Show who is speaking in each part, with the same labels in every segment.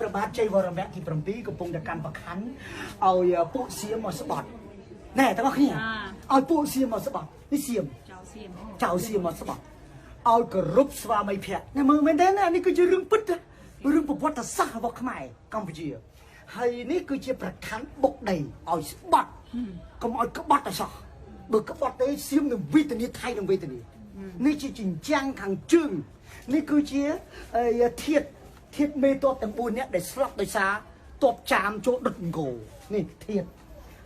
Speaker 1: ប្របាទជ័យវរៈទី7កំពុងតែកាន់ប្រខ័ណ្ឌឲ្យពួកសៀមមកស្បត់ណែទាំងអស់គ្នាឲ្យពួកសៀមមកស្បត់នេះសៀមចៅសៀមមកស្បត់ឲ្យគោរពស្វាមីភក្តិណាមើលមែនទេណានេះគឺជារឿងពិតរឿងប្រវត្តិសាស្ត្ររបស់ខ្មែរកម្ពុជាហើយនេះគឺជាប្រខ័ណ្ឌបុកដីឲ្យស្បត់កុំឲ្យក្បត់តែសោះបើក្បត់ទេសៀមនឹងវេទនាថៃនឹងវេទនានេះជាចិញ្ចាំងខាងជើងនេះគឺជាធាតុមេតបទាំង4នាក់ដែលស្លាប់ដោយសារតបចាមចូលដុតអង្គរនេះធាតុ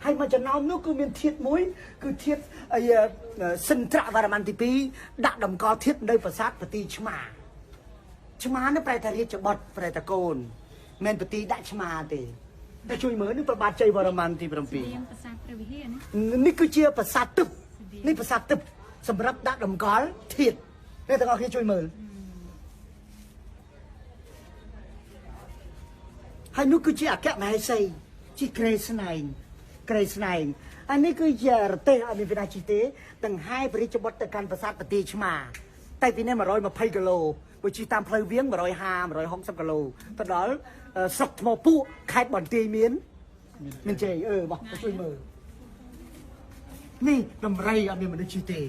Speaker 1: ហើយមួយចំណោមនោះគឺមានធាតុមួយគឺធាតុសិន្ទ្រវរ្ម័នទី2ដាក់តម្កល់ធាតុនៅប្រាសាទបទីឆ្មានេះប្រែថារាជបុត្រប្រែថាកូនមិនបទីដាក់ឆ្មាទេតែជួយមើលនេះប្របាទជ័យវរ្ម័នទី7ប្រាសាទព្រះវិហារនេះគឺជាប្រាសាទទឹកនេះប្រាសាទទឹកសម្រាប់ដាក់តម្កល់ធាតុនេះទាំងអស់គ្នាជួយមើលហើយនោះគឺជាអគ្គមហេសីជាក្រេស្នែងអានេះគឺជារទេសអត់មានវិណាជីទេដង្ហែព្រះរាជបុត្រទៅកាន់ប្រាសាទបទីឆ្មាតែពីនេះ120គីឡូបើជិះតាមផ្លូវវាង160គីឡូទៅដល់ស្រុកថ្មពួកខេត្តបន្ទាយមានជ័យបោះជួយមើលនេះដំរីអត់មានមនុស្សជិះទេ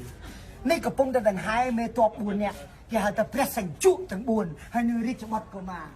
Speaker 1: នេះកំពុងតែដង្ហែមេតប4នាក់គេហៅថាព្រះសញ្ជុទាំង4ហើយនឹងរាជបុត្រក៏មក